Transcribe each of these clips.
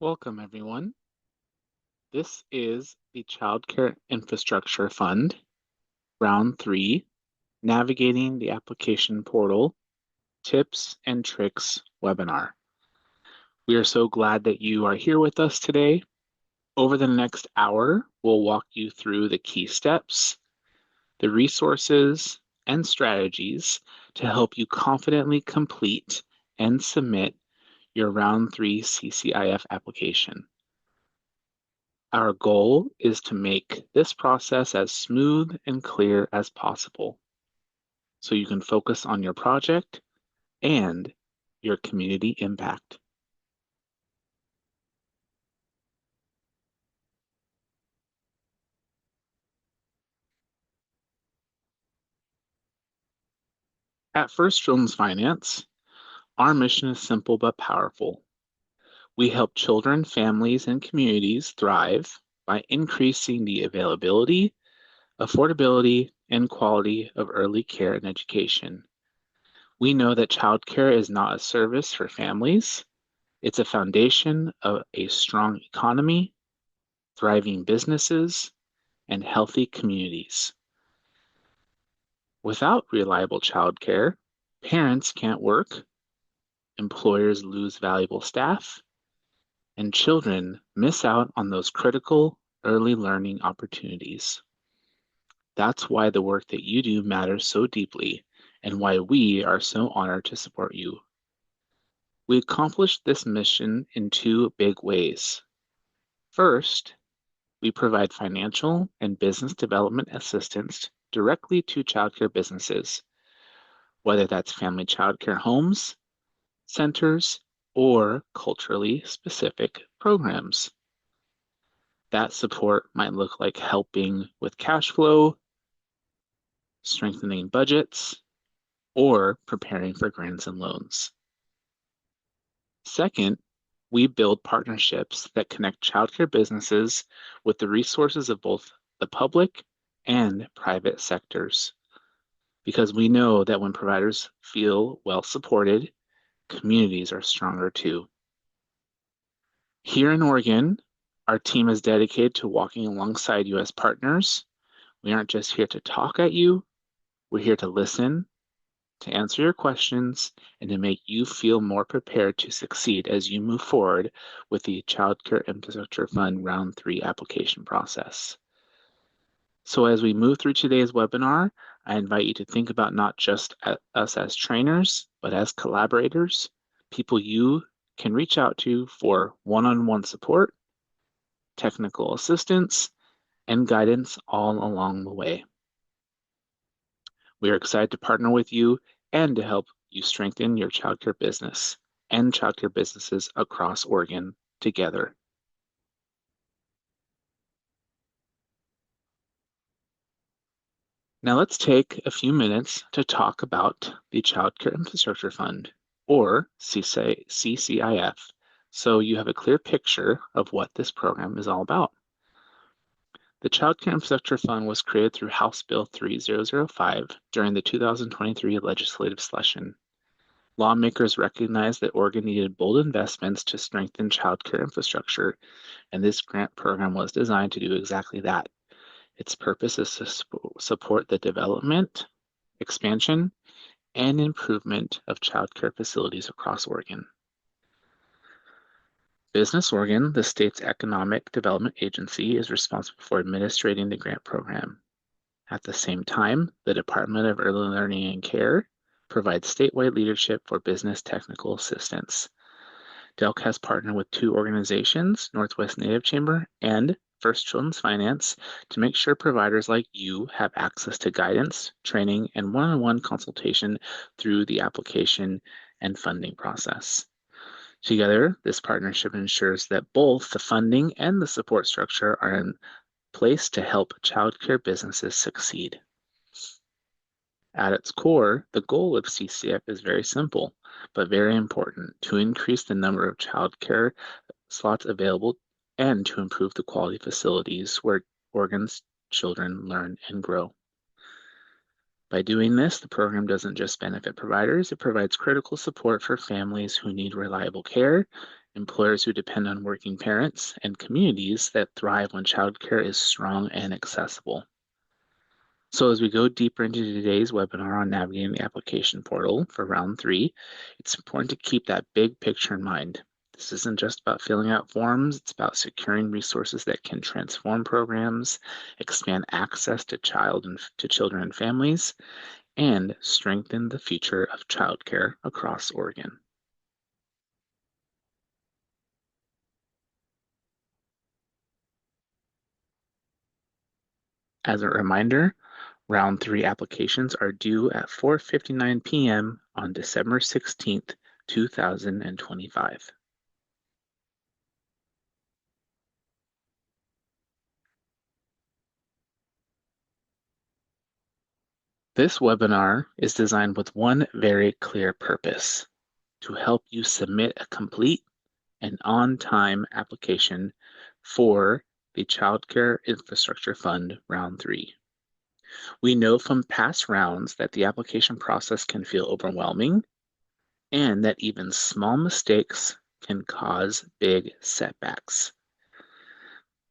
Welcome, everyone. This is the Child Care Infrastructure Fund, Round 3, Navigating the Application Portal, Tips and Tricks webinar. We are so glad that you are here with us today. Over the next hour, we'll walk you through the key steps, the resources, and strategies to help you confidently complete and submit your Round 3 CCIF application. Our goal is to make this process as smooth and clear as possible so you can focus on your project and your community impact. At First Children's Finance, our mission is simple but powerful. We help children, families, and communities thrive by increasing the availability, affordability, and quality of early care and education. We know that childcare is not a service for families. It's a foundation of a strong economy, thriving businesses, and healthy communities. Without reliable childcare, parents can't work, employers lose valuable staff, and children miss out on those critical early learning opportunities. That's why the work that you do matters so deeply and why we are so honored to support you. We accomplish this mission in two big ways. First, we provide financial and business development assistance directly to childcare businesses, whether that's family childcare homes, centers, or culturally specific programs. That support might look like helping with cash flow, strengthening budgets, or preparing for grants and loans. Second, we build partnerships that connect childcare businesses with the resources of both the public and private sectors. Because we know that when providers feel well supported, communities are stronger too. Here in Oregon, our team is dedicated to walking alongside U.S. partners. We aren't just here to talk at you, we're here to listen, to answer your questions, and to make you feel more prepared to succeed as you move forward with the Child Care Infrastructure Fund Round 3 application process. So as we move through today's webinar, I invite you to think about not just us as trainers, but as collaborators, people you can reach out to for one-on-one support, technical assistance, and guidance all along the way. We are excited to partner with you and to help you strengthen your childcare business and childcare businesses across Oregon together. Now let's take a few minutes to talk about the Child Care Infrastructure Fund, or CCIF, so you have a clear picture of what this program is all about. The Child Care Infrastructure Fund was created through House Bill 3005 during the 2023 legislative session. Lawmakers recognized that Oregon needed bold investments to strengthen child care infrastructure, and this grant program was designed to do exactly that. Its purpose is to support the development, expansion, and improvement of child care facilities across Oregon. Business Oregon, the state's economic development agency, is responsible for administrating the grant program. At the same time, the Department of Early Learning and Care provides statewide leadership for business technical assistance. DELC has partnered with two organizations, Northwest Native Chamber and First Children's Finance, to make sure providers like you have access to guidance, training, and one-on-one consultation through the application and funding process. Together, this partnership ensures that both the funding and the support structure are in place to help childcare businesses succeed. At its core, the goal of CCIF is very simple, but very important: to increase the number of childcare slots available and to improve the quality facilities where Oregon's children learn and grow. By doing this, the program doesn't just benefit providers, it provides critical support for families who need reliable care employers who depend on working parents, and communities that thrive when childcare is strong and accessible. So as we go deeper into today's webinar on navigating the application portal for round 3, it's important to keep that big picture in mind. This isn't just about filling out forms, it's about securing resources that can transform programs, expand access to children and families, and strengthen the future of childcare across Oregon. As a reminder, round 3 applications are due at 4:59 p.m. on December 16th, 2025. This webinar is designed with one very clear purpose: to help you submit a complete and on-time application for the Child Care Infrastructure Fund Round 3. We know from past rounds that the application process can feel overwhelming and that even small mistakes can cause big setbacks.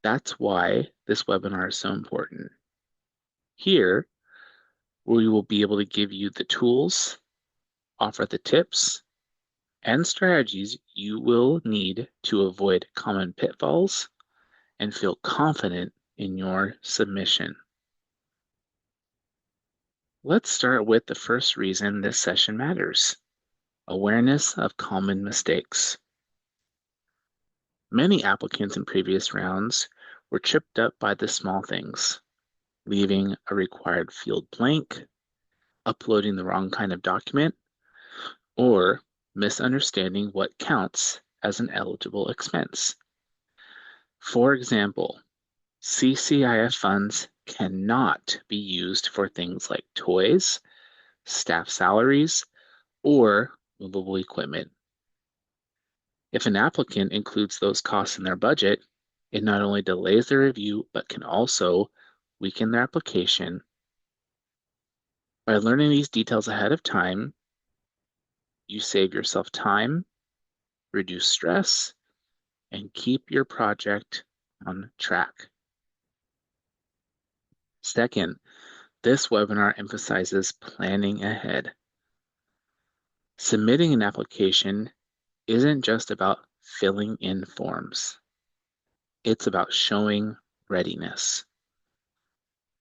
That's why this webinar is so important. Here, we will be able to give you the tools, offer the tips, and strategies you will need to avoid common pitfalls and feel confident in your submission. Let's start with the first reason this session matters: awareness of common mistakes. Many applicants in previous rounds were tripped up by the small things: leaving a required field blank, uploading the wrong kind of document, or misunderstanding what counts as an eligible expense. For example, CCIF funds cannot be used for things like toys, staff salaries, or movable equipment. If an applicant includes those costs in their budget, it not only delays their review, but can also weaken their application. By learning these details ahead of time, you save yourself time, reduce stress, and keep your project on track. Second, this webinar emphasizes planning ahead. Submitting an application isn't just about filling in forms. It's about showing readiness.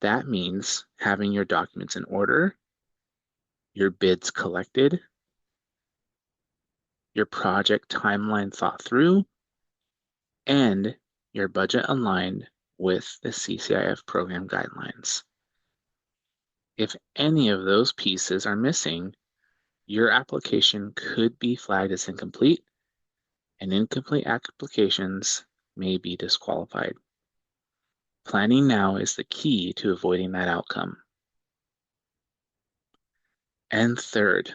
That means having your documents in order, your bids collected, your project timeline thought through, and your budget aligned with the CCIF program guidelines. If any of those pieces are missing, your application could be flagged as incomplete, and incomplete applications may be disqualified. Planning now is the key to avoiding that outcome. And third,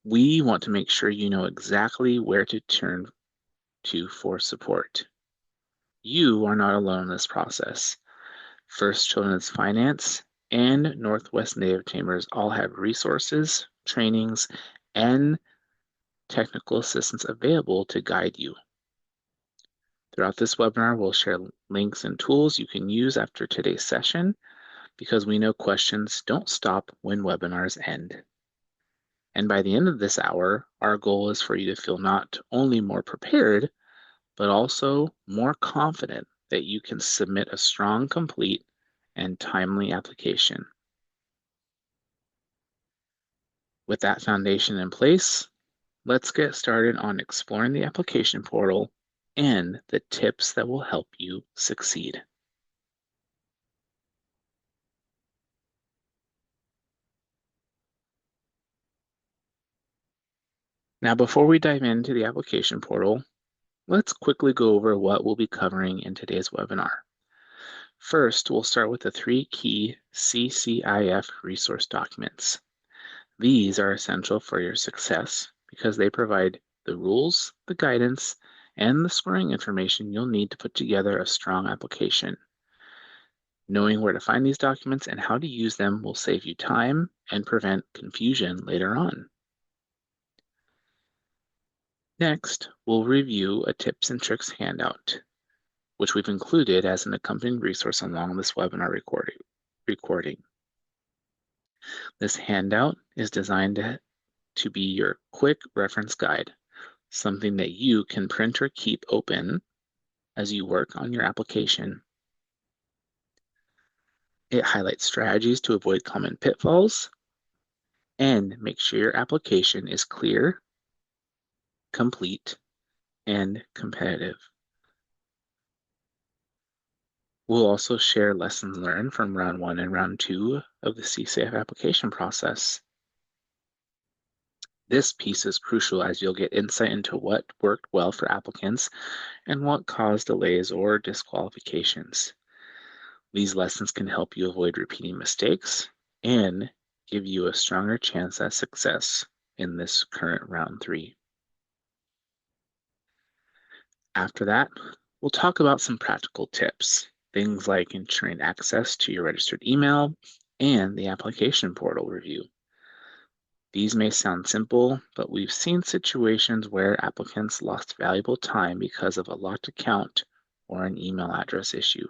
we want to make sure you know exactly where to turn to for support. You are not alone in this process. First Children's Finance and Northwest Native Chambers all have resources, trainings, and technical assistance available to guide you. Throughout this webinar, we'll share links and tools you can use after today's session, because we know questions don't stop when webinars end. And by the end of this hour, our goal is for you to feel not only more prepared, but also more confident that you can submit a strong, complete, and timely application. With that foundation in place, let's get started on exploring the application portal and the tips that will help you succeed. Now, before we dive into the application portal, let's quickly go over what we'll be covering in today's webinar. First, we'll start with the 3 key CCIF resource documents. These are essential for your success because they provide the rules, the guidance, and the scoring information you'll need to put together a strong application. Knowing where to find these documents and how to use them will save you time and prevent confusion later on. Next, we'll review a tips and tricks handout, which we've included as an accompanying resource along this webinar recording. This handout is designed to be your quick reference guide, something that you can print or keep open as you work on your application. It highlights strategies to avoid common pitfalls and make sure your application is clear, complete, and competitive. We'll also share lessons learned from round 1 and round 2 of the CCIF application process. This piece is crucial as you'll get insight into what worked well for applicants and what caused delays or disqualifications. These lessons can help you avoid repeating mistakes and give you a stronger chance at success in this current round 3. After that, we'll talk about some practical tips, things like ensuring access to your registered email and the application portal review. These may sound simple, but we've seen situations where applicants lost valuable time because of a locked account or an email address issue.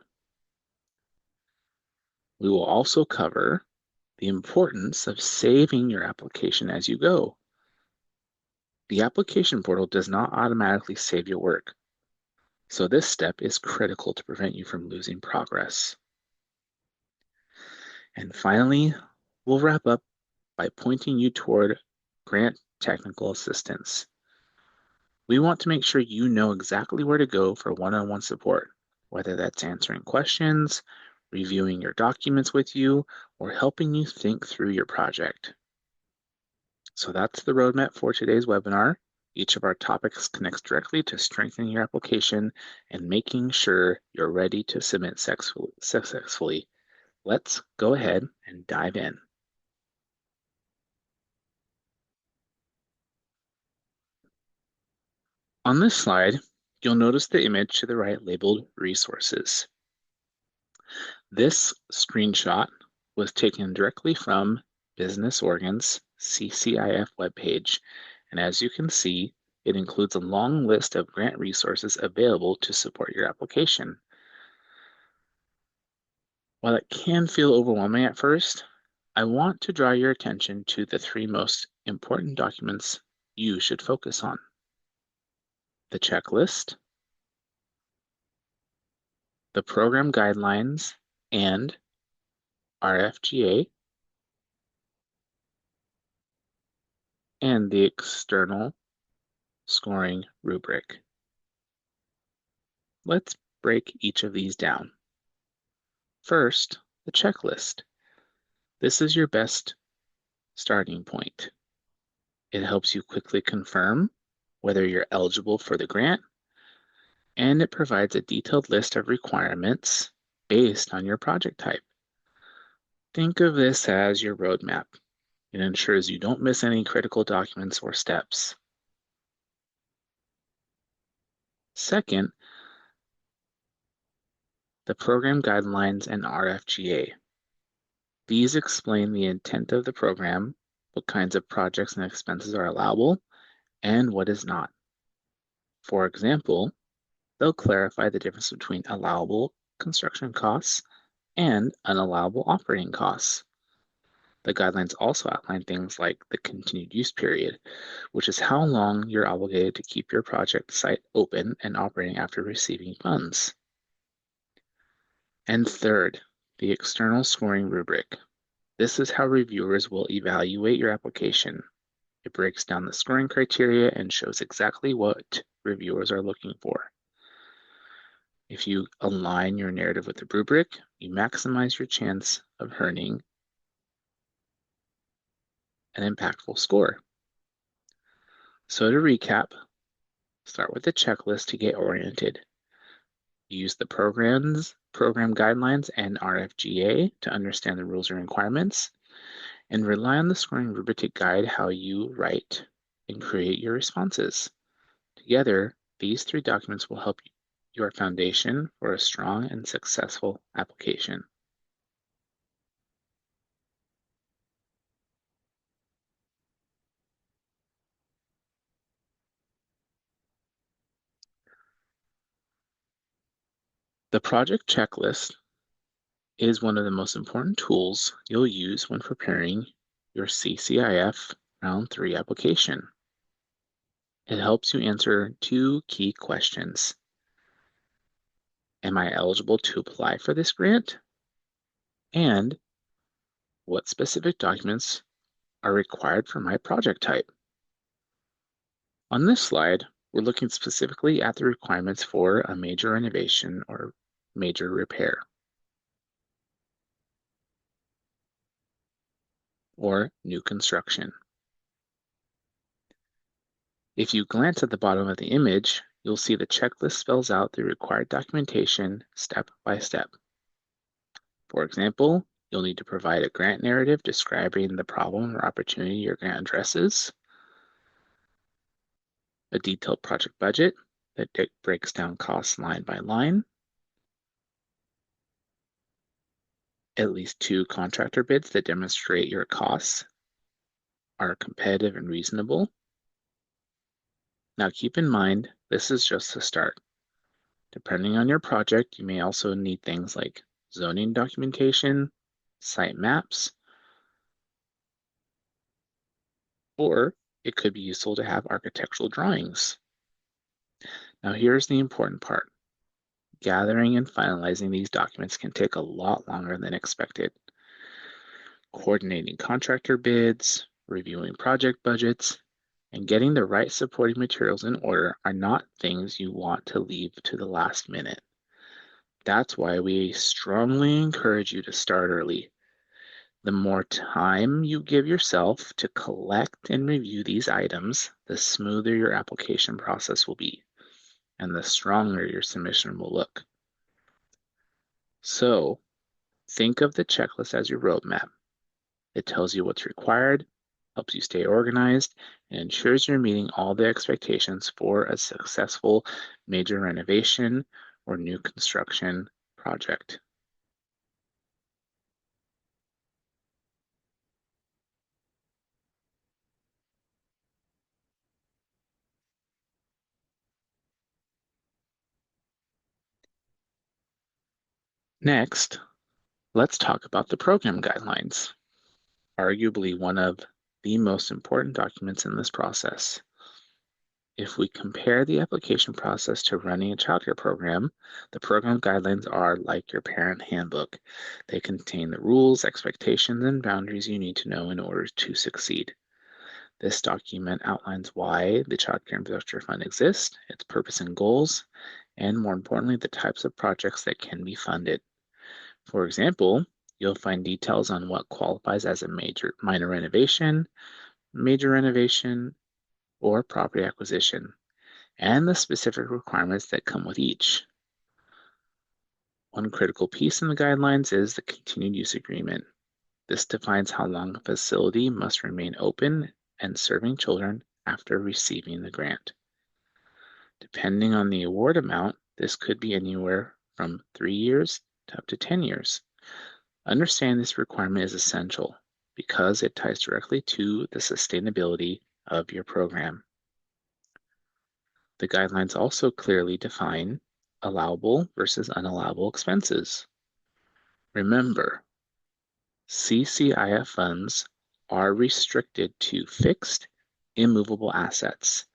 We will also cover the importance of saving your application as you go. The application portal does not automatically save your work, so this step is critical to prevent you from losing progress. And finally, we'll wrap up by pointing you toward grant technical assistance. We want to make sure you know exactly where to go for one-on-one support, whether that's answering questions, reviewing your documents with you, or helping you think through your project. So that's the roadmap for today's webinar. Each of our topics connects directly to strengthening your application and making sure you're ready to submit successfully. Let's go ahead and dive in. On this slide, you'll notice the image to the right labeled Resources. This screenshot was taken directly from Business Oregon's CCIF webpage, and as you can see, it includes a long list of grant resources available to support your application. While it can feel overwhelming at first, I want to draw your attention to the 3 most important documents you should focus on: the checklist, the program guidelines, and RFGA, and the external scoring rubric. Let's break each of these down. First, the checklist. This is your best starting point. It helps you quickly confirm whether you're eligible for the grant, and it provides a detailed list of requirements based on your project type. Think of this as your roadmap. It ensures you don't miss any critical documents or steps. Second, the program guidelines and RFGA. These explain the intent of the program, what kinds of projects and expenses are allowable, and what is not. For example, they'll clarify the difference between allowable construction costs and unallowable operating costs. The guidelines also outline things like the continued use period, which is how long you're obligated to keep your project site open and operating after receiving funds. And third, the external scoring rubric. This is how reviewers will evaluate your application. It breaks down the scoring criteria and shows exactly what reviewers are looking for. If you align your narrative with the rubric, you maximize your chance of earning an impactful score. So to recap, start with the checklist to get oriented. Use the program guidelines and RFGA to understand the rules and requirements, and rely on the scoring rubric to guide how you write and create your responses. Together, these 3 documents will help your foundation for a strong and successful application. The project checklist is one of the most important tools you'll use when preparing your CCIF Round 3 application. It helps you answer two key questions. Am I eligible to apply for this grant? And what specific documents are required for my project type? On this slide, we're looking specifically at the requirements for a major renovation or major repair, or new construction. If you glance at the bottom of the image, you'll see the checklist spells out the required documentation step by step. For example, you'll need to provide a grant narrative describing the problem or opportunity your grant addresses, a detailed project budget that breaks down costs line by line, at least 2 contractor bids that demonstrate your costs are competitive and reasonable. Now keep in mind, this is just the start. Depending on your project, you may also need things like zoning documentation, site maps, or it could be useful to have architectural drawings. Now here's the important part. Gathering and finalizing these documents can take a lot longer than expected. Coordinating contractor bids, reviewing project budgets, and getting the right supporting materials in order are not things you want to leave to the last minute. That's why we strongly encourage you to start early. The more time you give yourself to collect and review these items, the smoother your application process will be, and the stronger your submission will look. So, think of the checklist as your roadmap. It tells you what's required, helps you stay organized, and ensures you're meeting all the expectations for a successful major renovation or new construction project. Next, let's talk about the program guidelines, arguably one of the most important documents in this process. If we compare the application process to running a childcare program, the program guidelines are like your parent handbook. They contain the rules, expectations, and boundaries you need to know in order to succeed. This document outlines why the Child Care Infrastructure Fund exists, its purpose and goals, and more importantly, the types of projects that can be funded. For example, you'll find details on what qualifies as a minor renovation, major renovation, or property acquisition, and the specific requirements that come with each. One critical piece in the guidelines is the continued use agreement. This defines how long a facility must remain open and serving children after receiving the grant. Depending on the award amount, this could be anywhere from 3 years to up to 10 years. Understand this requirement is essential because it ties directly to the sustainability of your program. The guidelines also clearly define allowable versus unallowable expenses. Remember, CCIF funds are restricted to fixed, immovable assets,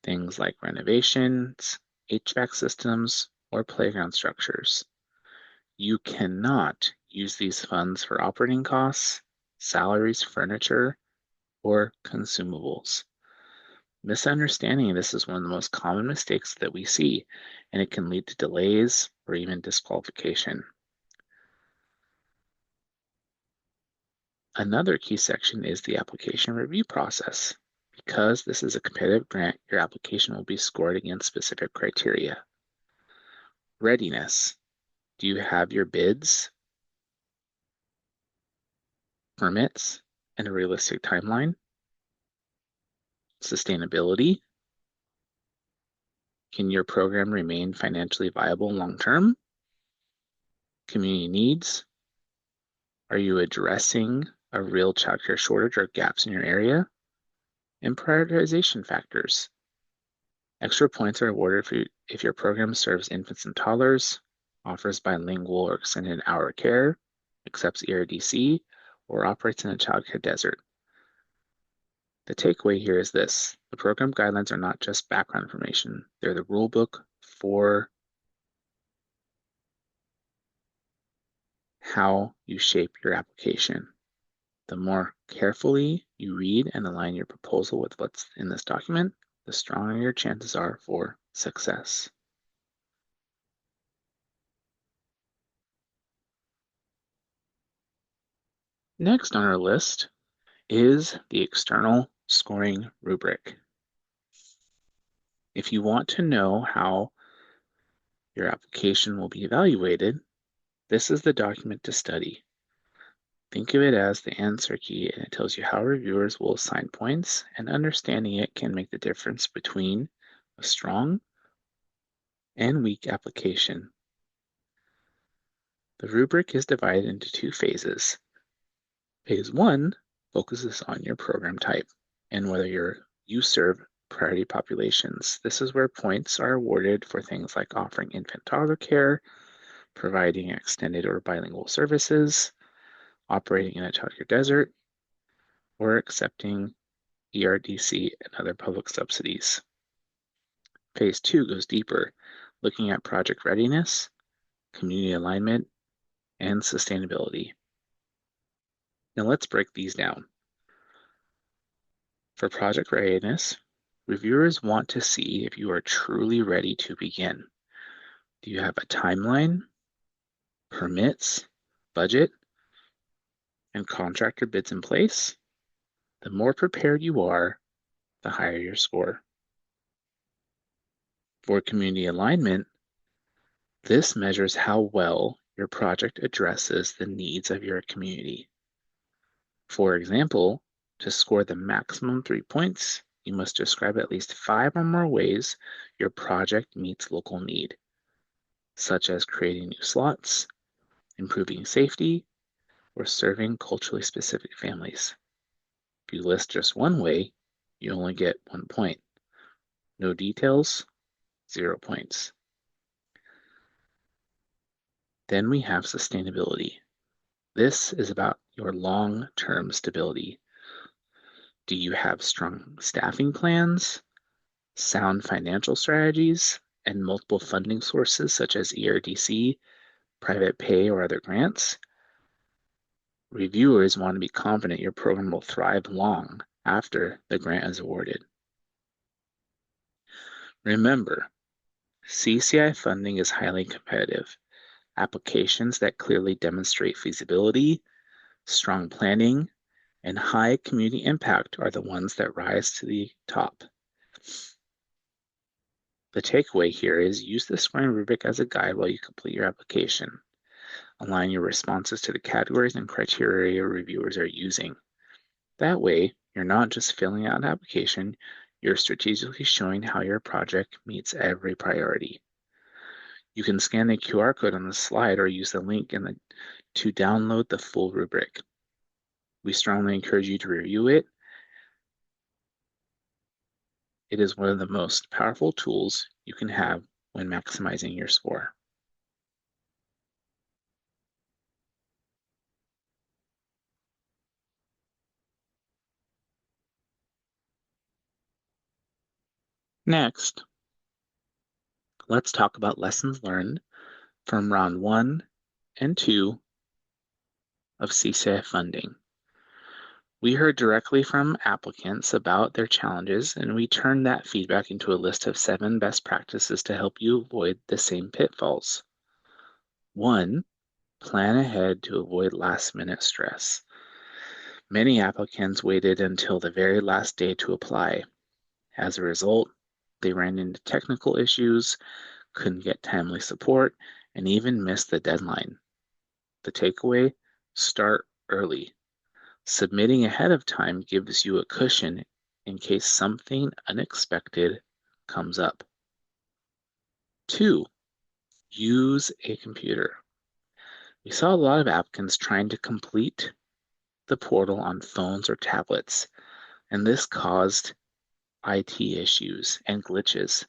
things like renovations, HVAC systems, or playground structures. You cannot use these funds for operating costs, salaries, furniture, or consumables. Misunderstanding this is one of the most common mistakes that we see, and it can lead to delays or even disqualification. Another key section is the application review process. Because this is a competitive grant, your application will be scored against specific criteria. Readiness. Do you have your bids, permits, and a realistic timeline? Sustainability. Can your program remain financially viable long term? Community needs. Are you addressing a real childcare shortage or gaps in your area? And prioritization factors. Extra points are awarded if your program serves infants and toddlers, offers bilingual or extended hour care, accepts ERDC, or operates in a childcare desert. The takeaway here is this: the program guidelines are not just background information, they're the rule book for how you shape your application. The more carefully you read and align your proposal with what's in this document, the stronger your chances are for success. Next on our list is the external scoring rubric. If you want to know how your application will be evaluated, this is the document to study. Think of it as the answer key, and it tells you how reviewers will assign points, and understanding it can make the difference between a strong and weak application. The rubric is divided into two phases. Phase 1 focuses on your program type and whether you serve priority populations. This is where points are awarded for things like offering infant-toddler care, providing extended or bilingual services, operating in a childcare desert, or accepting ERDC and other public subsidies. Phase 2 goes deeper, looking at project readiness, community alignment, and sustainability. Now let's break these down. For project readiness, reviewers want to see if you are truly ready to begin. Do you have a timeline, permits, budget, and contractor bids in place? The more prepared you are, the higher your score. For community alignment, this measures how well your project addresses the needs of your community. For example, to score the maximum 3 points, you must describe at least 5 or more ways your project meets local need, such as creating new slots, improving safety, or serving culturally specific families. If you list just one way, you only get 1 point. No details, 0 points. Then we have sustainability. This is about your long-term stability. Do you have strong staffing plans, sound financial strategies, and multiple funding sources such as ERDC, private pay, or other grants? Reviewers want to be confident your program will thrive long after the grant is awarded. Remember, CCIF funding is highly competitive. Applications that clearly demonstrate feasibility, strong planning, and high community impact are the ones that rise to the top. The takeaway here is use the scoring rubric as a guide while you complete your application. Align your responses to the categories and criteria reviewers are using. That way, you're not just filling out an application, you're strategically showing how your project meets every priority. You can scan the QR code on the slide or use the link to download the full rubric. We strongly encourage you to review it. It is one of the most powerful tools you can have when maximizing your score. Next, let's talk about lessons learned from round 1 and 2 of CCIF funding. We heard directly from applicants about their challenges, and we turned that feedback into a list of 7 best practices to help you avoid the same pitfalls. 1, plan ahead to avoid last-minute stress. Many applicants waited until the very last day to apply. As a result, they ran into technical issues, couldn't get timely support, and even missed the deadline. The takeaway: start early. Submitting ahead of time gives you a cushion in case something unexpected comes up. 2, use a computer. We saw a lot of applicants trying to complete the portal on phones or tablets, and this caused IT issues and glitches.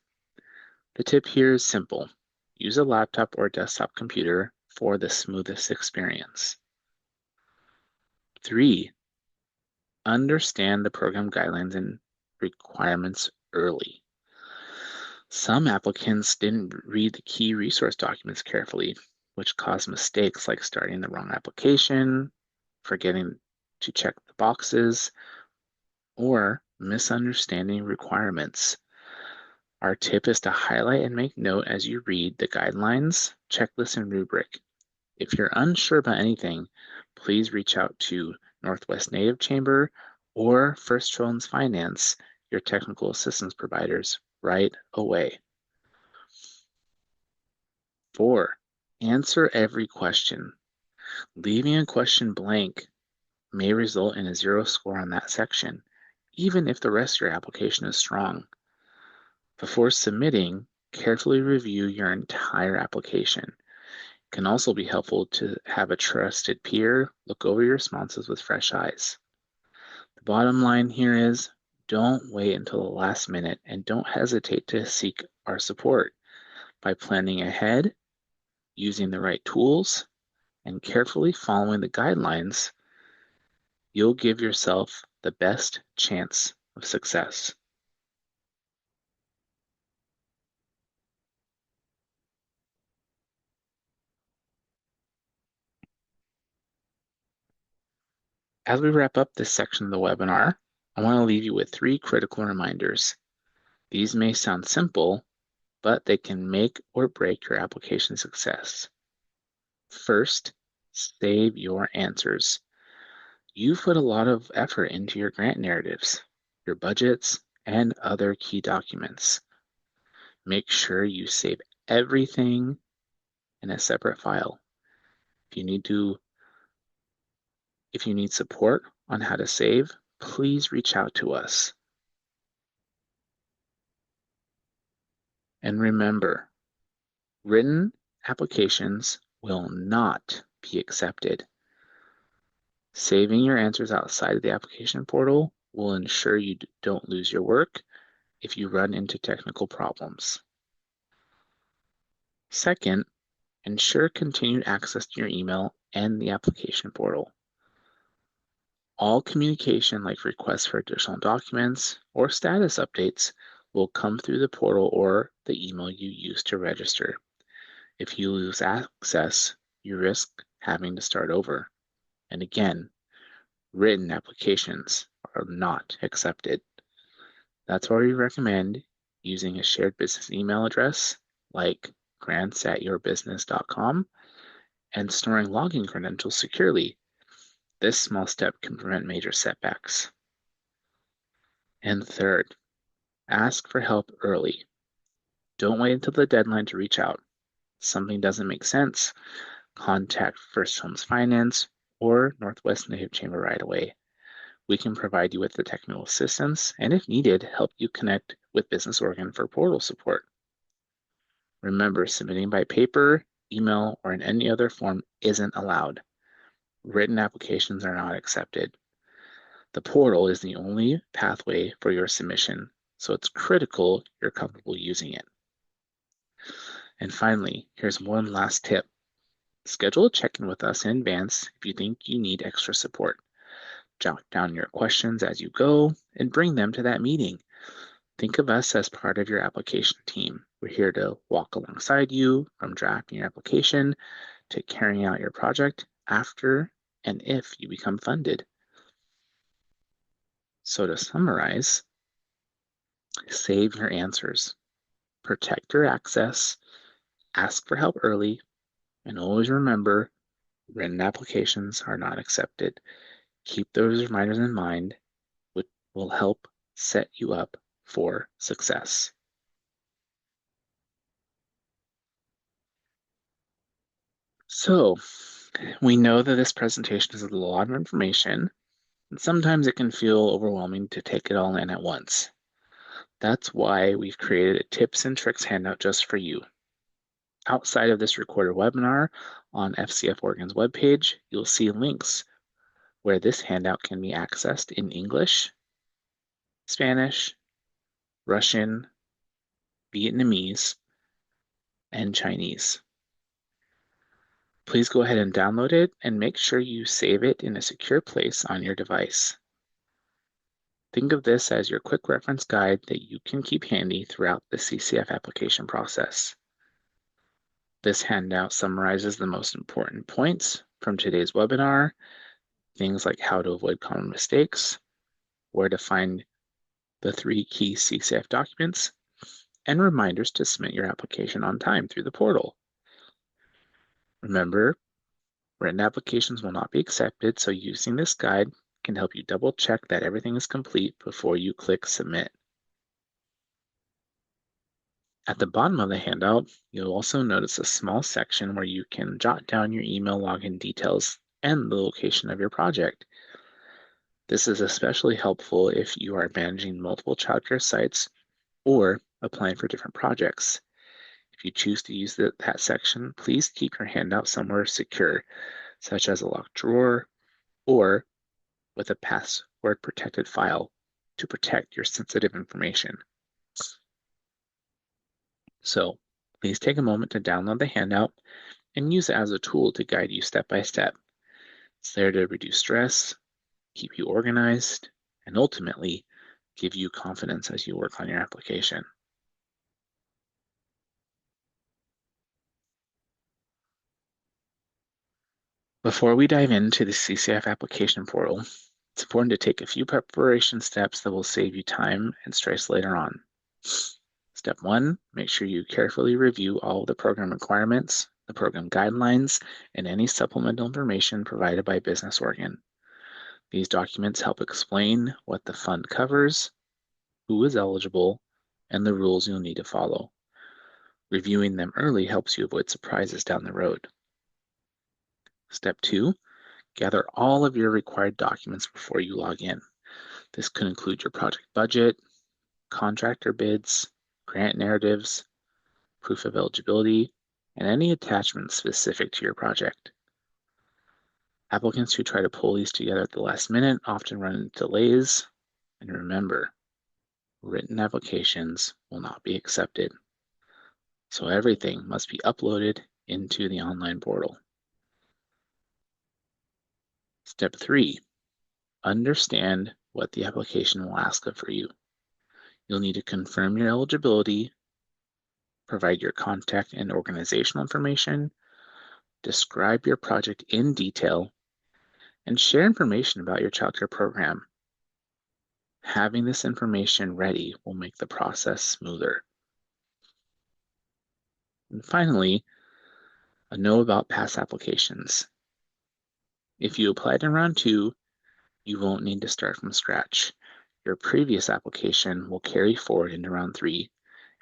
The tip here is simple. Use a laptop or desktop computer for the smoothest experience. 3, understand the program guidelines and requirements early. Some applicants didn't read the key resource documents carefully, which caused mistakes like starting the wrong application, forgetting to check the boxes, or misunderstanding requirements. Our tip is to highlight and make note as you read the guidelines, checklist, and rubric. If you're unsure about anything, please reach out to Northwest Native Chamber or First Children's Finance, your technical assistance providers, right away. 4, answer every question. Leaving a question blank may result in a 0 score on that section, even if the rest of your application is strong. Before submitting, carefully review your entire application. It can also be helpful to have a trusted peer look over your responses with fresh eyes. The bottom line here is don't wait until the last minute and don't hesitate to seek our support. By planning ahead, using the right tools, and carefully following the guidelines, you'll give yourself the best chance of success. As we wrap up this section of the webinar, I want to leave you with 3 critical reminders. These may sound simple, but they can make or break your application success. First, save your answers. You've put a lot of effort into your grant narratives, your budgets, and other key documents. Make sure you save everything in a separate file. If you need support on how to save, please reach out to us. And remember, written applications will not be accepted. Saving your answers outside of the application portal will ensure you don't lose your work if you run into technical problems. Second, ensure continued access to your email and the application portal. All communication like requests for additional documents or status updates will come through the portal or the email you use to register. If you lose access, you risk having to start over. And again, written applications are not accepted. That's why we recommend using a shared business email address like grants@yourbusiness.com and storing login credentials securely. This small step can prevent major setbacks. And third, ask for help early. Don't wait until the deadline to reach out. If something doesn't make sense, contact First Homes Finance or Northwest Native Chamber right away. We can provide you with the technical assistance and, if needed, help you connect with Business Oregon for portal support. Remember, submitting by paper, email, or in any other form isn't allowed. Written applications are not accepted. The portal is the only pathway for your submission, so it's critical you're comfortable using it. And finally, here's one last tip. Schedule a check-in with us in advance if you think you need extra support. Jot down your questions as you go and bring them to that meeting. Think of us as part of your application team. We're here to walk alongside you from drafting your application to carrying out your project after and if you become funded. So to summarize, save your answers, protect your access, ask for help early, and always remember, written applications are not accepted. Keep those reminders in mind, which will help set you up for success. So, we know that this presentation is a lot of information, and sometimes it can feel overwhelming to take it all in at once. That's why we've created a tips and tricks handout just for you. Outside of this recorded webinar on FCF Oregon's webpage, you'll see links where this handout can be accessed in English, Spanish, Russian, Vietnamese, and Chinese. Please go ahead and download it and make sure you save it in a secure place on your device. Think of this as your quick reference guide that you can keep handy throughout the CCIF application process. This handout summarizes the most important points from today's webinar, things like how to avoid common mistakes, where to find the 3 key CCIF documents, and reminders to submit your application on time through the portal. Remember, written applications will not be accepted, so using this guide can help you double check that everything is complete before you click submit. At the bottom of the handout, you'll also notice a small section where you can jot down your email login details and the location of your project. This is especially helpful if you are managing multiple childcare sites or applying for different projects. If you choose to use that section, please keep your handout somewhere secure, such as a locked drawer or with a password protected file to protect your sensitive information. So please take a moment to download the handout and use it as a tool to guide you step by step. It's there to reduce stress, keep you organized, and ultimately give you confidence as you work on your application. Before we dive into the CCIF application portal, it's important to take a few preparation steps that will save you time and stress later on. Step 1, make sure you carefully review all of the program requirements, the program guidelines, and any supplemental information provided by Business Oregon. These documents help explain what the fund covers, who is eligible, and the rules you'll need to follow. Reviewing them early helps you avoid surprises down the road. Step 2, gather all of your required documents before you log in. This could include your project budget, contractor bids, grant narratives, proof of eligibility, and any attachments specific to your project. Applicants who try to pull these together at the last minute often run into delays, and remember, written applications will not be accepted. So everything must be uploaded into the online portal. Step 3, understand what the application will ask of you. You'll need to confirm your eligibility, provide your contact and organizational information, describe your project in detail, and share information about your childcare program. Having this information ready will make the process smoother. And finally, a note about past applications. If you applied in round 2, you won't need to start from scratch. Your previous application will carry forward into round 3,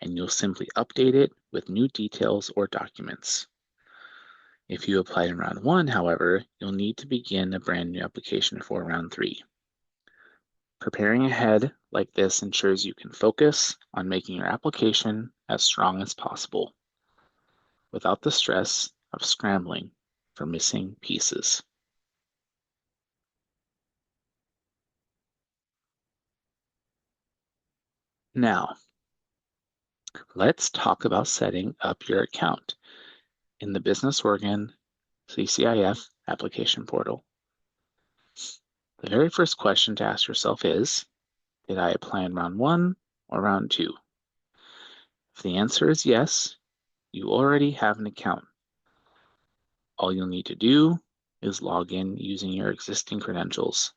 and you'll simply update it with new details or documents. If you applied in round 1, however, you'll need to begin a brand new application for round 3. Preparing ahead like this ensures you can focus on making your application as strong as possible, without the stress of scrambling for missing pieces. Now, let's talk about setting up your account in the Business Oregon CCIF application portal. The very first question to ask yourself is, did I apply in round 1 or round 2? If the answer is yes, you already have an account. All you'll need to do is log in using your existing credentials.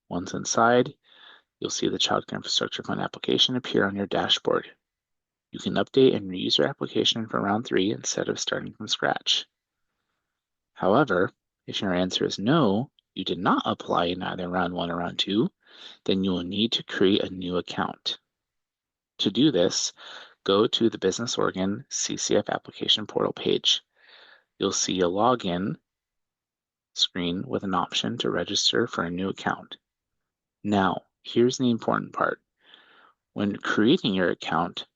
Once inside, you'll see the Child Care Infrastructure Fund application appear on your dashboard. You can update and reuse your application for round 3 instead of starting from scratch. However, if your answer is no, you did not apply in either round 1 or round 2, then you will need to create a new account. To do this, go to the Business Oregon CCIF application portal page. You'll see a login screen with an option to register for a new account. Now, here's the important part. When creating your account,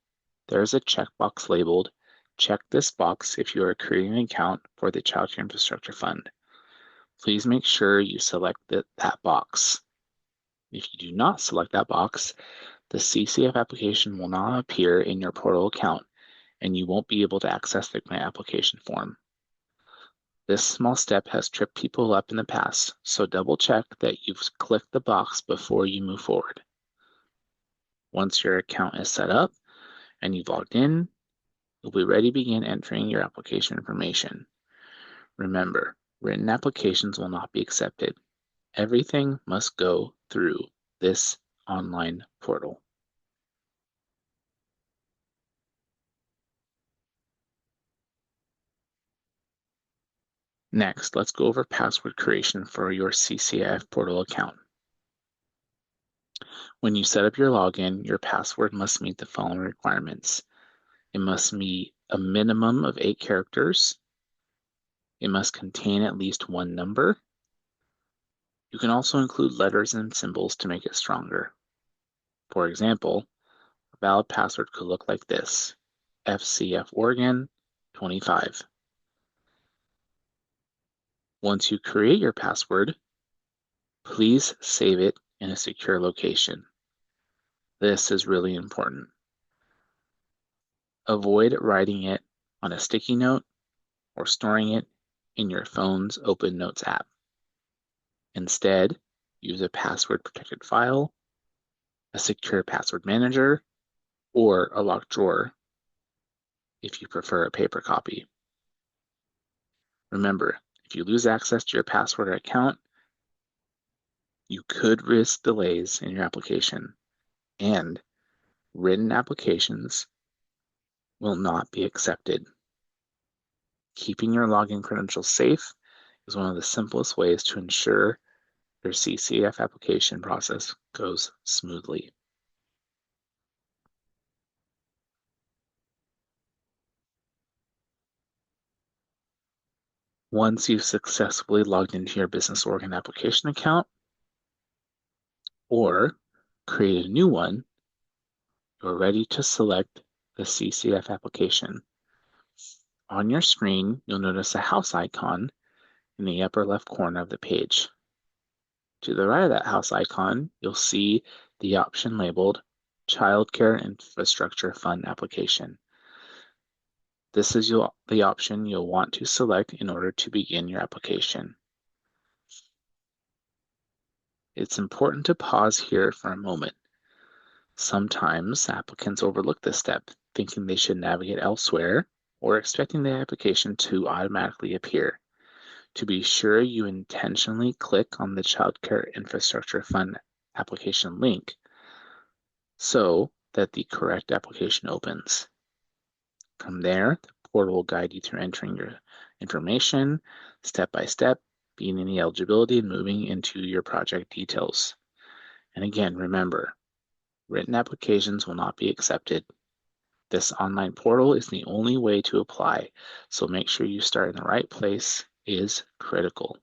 there's a checkbox labeled, check this box if you are creating an account for the Child Care Infrastructure Fund. Please make sure you select that box. If you do not select that box, the CCIF application will not appear in your portal account, and you won't be able to access the grant application form. This small step has tripped people up in the past, so double check that you've clicked the box before you move forward. Once your account is set up and you've logged in, you'll be ready to begin entering your application information. Remember, written applications will not be accepted. Everything must go through this online portal. Next, let's go over password creation for your CCIF portal account. When you set up your login, your password must meet the following requirements. It must meet a minimum of 8 characters. It must contain at least one number. You can also include letters and symbols to make it stronger. For example, a valid password could look like this: FCF Oregon 25. Once you create your password, please save it in a secure location. This is really important. Avoid writing it on a sticky note or storing it in your phone's Open Notes app. Instead, use a password-protected file, a secure password manager, or a locked drawer if you prefer a paper copy. Remember, if you lose access to your password or account, you could risk delays in your application, and written applications will not be accepted. Keeping your login credentials safe is one of the simplest ways to ensure your CCIF application process goes smoothly. Once you've successfully logged into your Business Oregon application account or created a new one, you're ready to select the CCIF application. On your screen, you'll notice a house icon in the upper left corner of the page. To the right of that house icon, you'll see the option labeled Child Care Infrastructure Fund Application. This is the option you'll want to select in order to begin your application. It's important to pause here for a moment. Sometimes applicants overlook this step, thinking they should navigate elsewhere or expecting the application to automatically appear. To be sure, you intentionally click on the Child Care Infrastructure Fund application link so that the correct application opens. From there, the portal will guide you through entering your information step by step, beginning the eligibility and moving into your project details. And again, remember, written applications will not be accepted. This online portal is the only way to apply, so make sure you start in the right place is critical.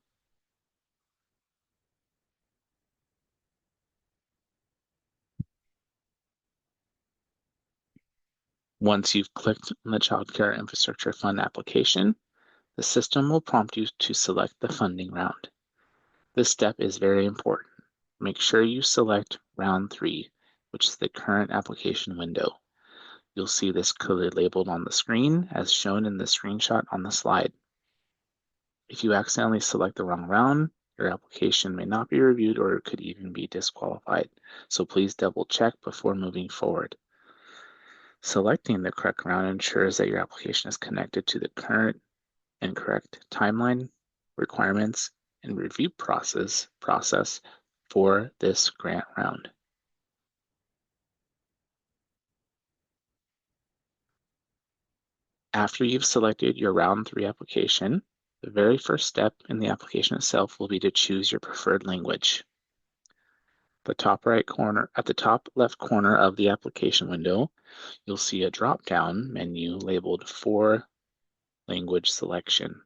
Once you've clicked on the Child Care Infrastructure Fund application, the system will prompt you to select the funding round. This step is very important. Make sure you select round 3, which is the current application window. You'll see this clearly labeled on the screen as shown in the screenshot on the slide. If you accidentally select the wrong round, your application may not be reviewed or it could even be disqualified. So please double check before moving forward. Selecting the correct round ensures that your application is connected to the current and correct timeline, requirements, and review process for this grant round. After you've selected your round 3 application, the very first step in the application itself will be to choose your preferred language. At the top left corner of the application window, you'll see a drop-down menu labeled for language selection,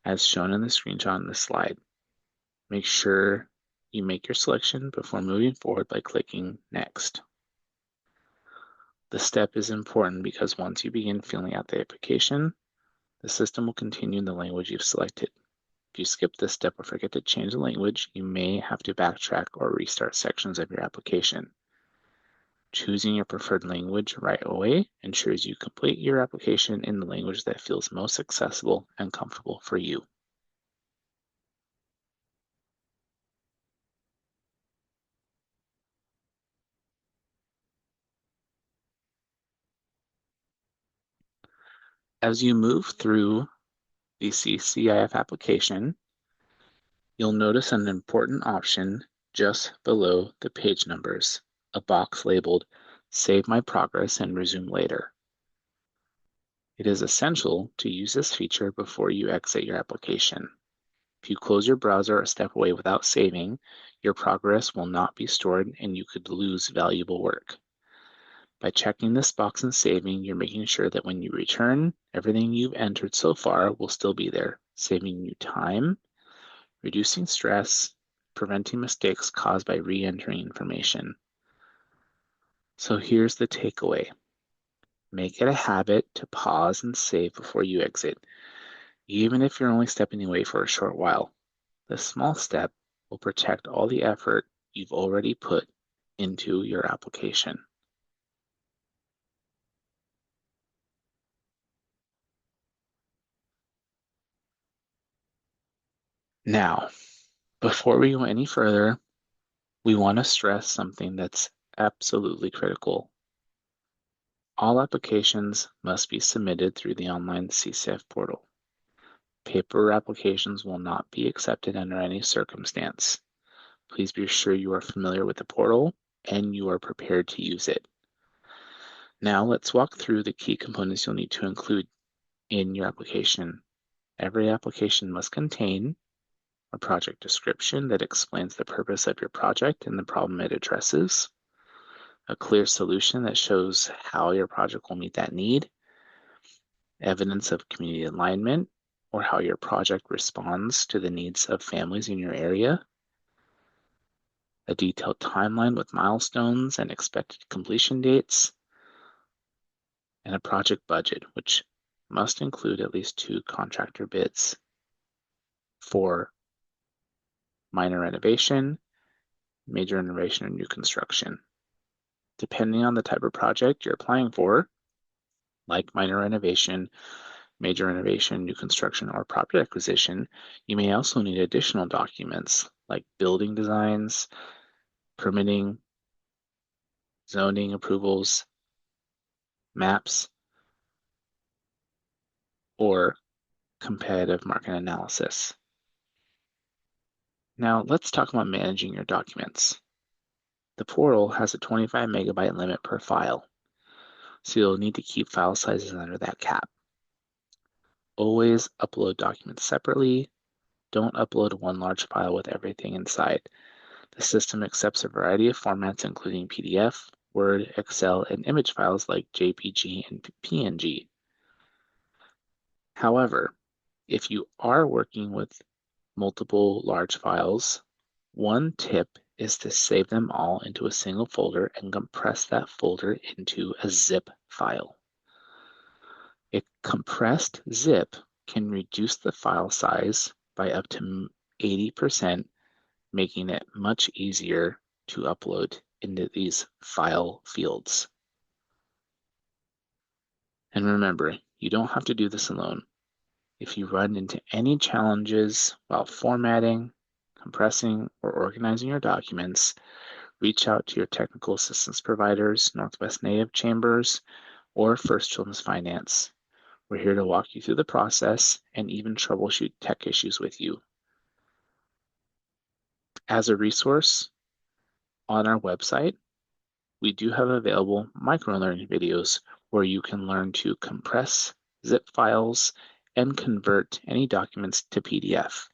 as shown in the screenshot on this slide. Make sure you make your selection before moving forward by clicking Next. This step is important because once you begin filling out the application, the system will continue in the language you've selected. If you skip this step or forget to change the language, you may have to backtrack or restart sections of your application. Choosing your preferred language right away ensures you complete your application in the language that feels most accessible and comfortable for you. As you move through the CCIF application, you'll notice an important option just below the page numbers, a box labeled Save My Progress and Resume Later. It is essential to use this feature before you exit your application. If you close your browser or step away without saving, your progress will not be stored and you could lose valuable work. By checking this box and saving, you're making sure that when you return, everything you've entered so far will still be there, saving you time, reducing stress, preventing mistakes caused by re-entering information. So here's the takeaway. Make it a habit to pause and save before you exit, even if you're only stepping away for a short while. This small step will protect all the effort you've already put into your application. Now, before we go any further, we want to stress something that's absolutely critical. All applications must be submitted through the online CCIF portal. Paper applications will not be accepted under any circumstance. Please be sure you are familiar with the portal and you are prepared to use it. Now let's walk through the key components you'll need to include in your application. Every application must contain a project description that explains the purpose of your project and the problem it addresses, a clear solution that shows how your project will meet that need, evidence of community alignment or how your project responds to the needs of families in your area, a detailed timeline with milestones and expected completion dates, and a project budget, which must include at least 2 contractor bids for minor renovation, major renovation, or new construction. Depending on the type of project you're applying for, like minor renovation, major renovation, new construction, or property acquisition, you may also need additional documents like building designs, permitting, zoning approvals, maps, or competitive market analysis. Now let's talk about managing your documents. The portal has a 25 megabyte limit per file, so you'll need to keep file sizes under that cap. Always upload documents separately. Don't upload one large file with everything inside. The system accepts a variety of formats, including PDF, Word, Excel, and image files like JPG and PNG. However, if you are working with multiple large files, one tip is to save them all into a single folder and compress that folder into a zip file. A compressed zip can reduce the file size by up to 80%, making it much easier to upload into these file fields. And remember, you don't have to do this alone. If you run into any challenges while formatting, compressing, or organizing your documents, reach out to your technical assistance providers, Northwest Native Chambers, or First Children's Finance. We're here to walk you through the process and even troubleshoot tech issues with you. As a resource on our website, we do have available microlearning videos where you can learn to compress zip files and convert any documents to PDF.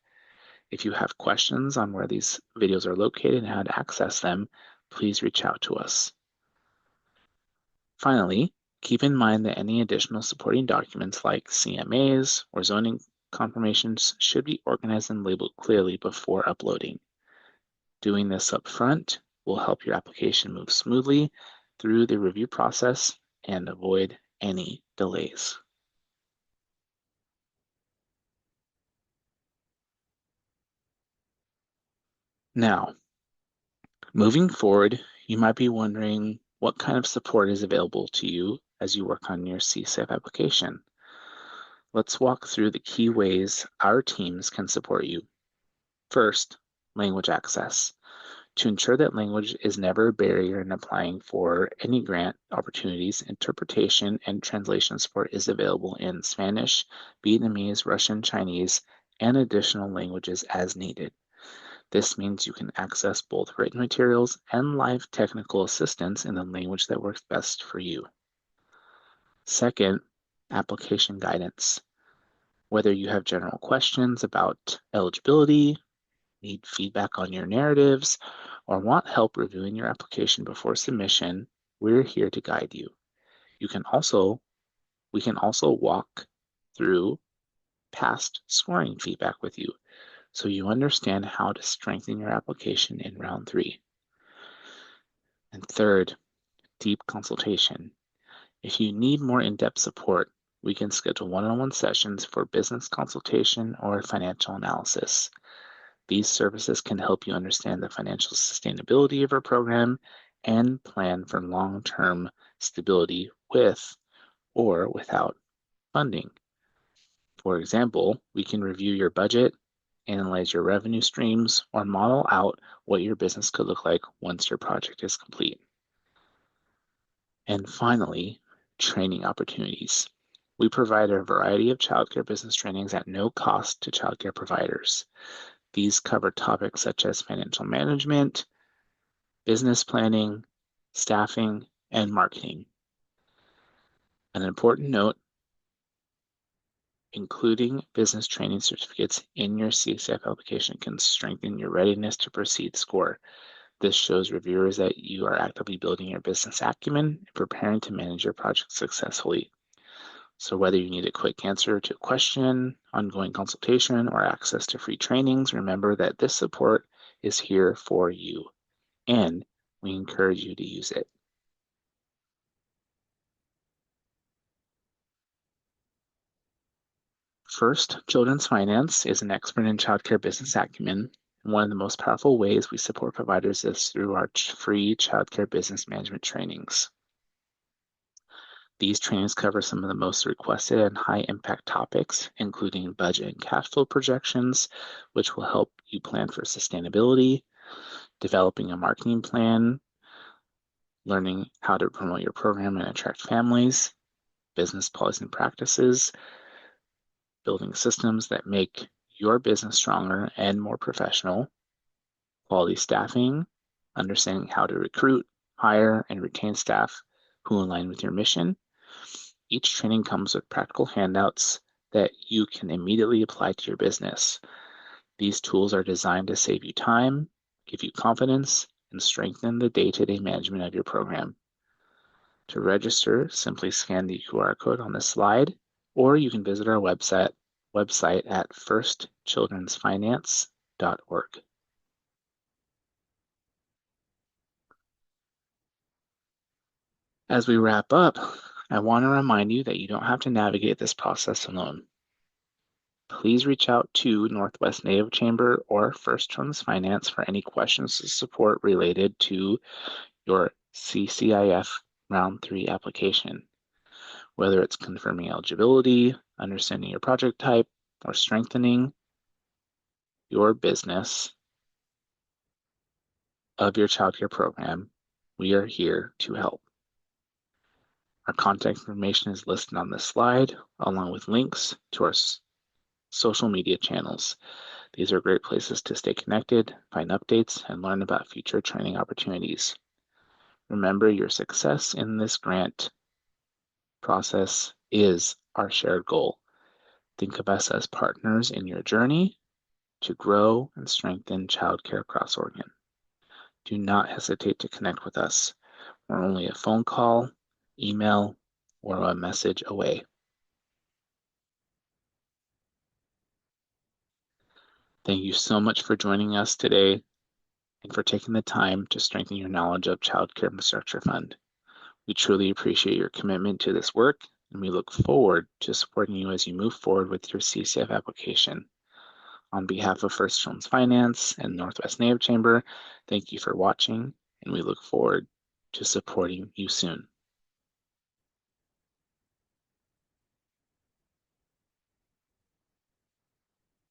If you have questions on where these videos are located and how to access them, please reach out to us. Finally, keep in mind that any additional supporting documents like CMAs or zoning confirmations should be organized and labeled clearly before uploading. Doing this up front will help your application move smoothly through the review process and avoid any delays. Now, moving forward, you might be wondering What kind of support is available to you as you work on your CCIF application? Let's walk through the key ways our teams can support you. First, language access. To ensure that language is never a barrier in applying for any grant opportunities, interpretation and translation support is available in Spanish, Vietnamese, Russian, Chinese, and additional languages as needed. This means you can access both written materials and live technical assistance in the language that works best for you. Second, application guidance. Whether you have general questions about eligibility, need feedback on your narratives, or want help reviewing your application before submission, we're here to guide you. We can also walk through past scoring feedback with you so you understand how to strengthen your application in round 3. And third, deep consultation. If you need more in-depth support, we can schedule one-on-one sessions for business consultation or financial analysis. These services can help you understand the financial sustainability of our program and plan for long-term stability with or without funding. For example, we can review your budget, analyze your revenue streams, or model out what your business could look like once your project is complete. And finally, training opportunities. We provide a variety of childcare business trainings at no cost to childcare providers. These cover topics such as financial management, business planning, staffing, and marketing. An important note, including business training certificates in your CCIF application can strengthen your readiness to proceed score. This shows reviewers that you are actively building your business acumen and preparing to manage your project successfully. So whether you need a quick answer to a question, ongoing consultation, or access to free trainings, remember that this support is here for you, and we encourage you to use it. First, Children's Finance is an expert in childcare business acumen. And one of the most powerful ways we support providers is through our free childcare business management trainings. These trainings cover some of the most requested and high impact topics, including budget and cash flow projections, which will help you plan for sustainability, developing a marketing plan, learning how to promote your program and attract families, business policies and practices, building systems that make your business stronger and more professional, quality staffing, understanding how to recruit, hire, and retain staff who align with your mission. Each training comes with practical handouts that you can immediately apply to your business. These tools are designed to save you time, give you confidence, and strengthen the day-to-day management of your program. To register, simply scan the QR code on this slide, or you can visit our website at firstchildrensfinance.org. As we wrap up, I want to remind you that you don't have to navigate this process alone. Please reach out to Northwest Native Chamber or First Children's Finance for any questions or support related to your CCIF Round 3 application. Whether it's confirming eligibility, understanding your project type, or strengthening your business of your childcare program, we are here to help. Our contact information is listed on this slide, along with links to our social media channels. These are great places to stay connected, find updates, and learn about future training opportunities. Remember, your success in this grant process is our shared goal. Think of us as partners in your journey to grow and strengthen childcare across Oregon. Do not hesitate to connect with us. We're only a phone call, email, or a message away. Thank you so much for joining us today and for taking the time to strengthen your knowledge of Child Care Infrastructure Fund. We truly appreciate your commitment to this work, and we look forward to supporting you as you move forward with your CCIF application. On behalf of First Children's Finance and Northwest Native Chamber, thank you for watching, and we look forward to supporting you soon.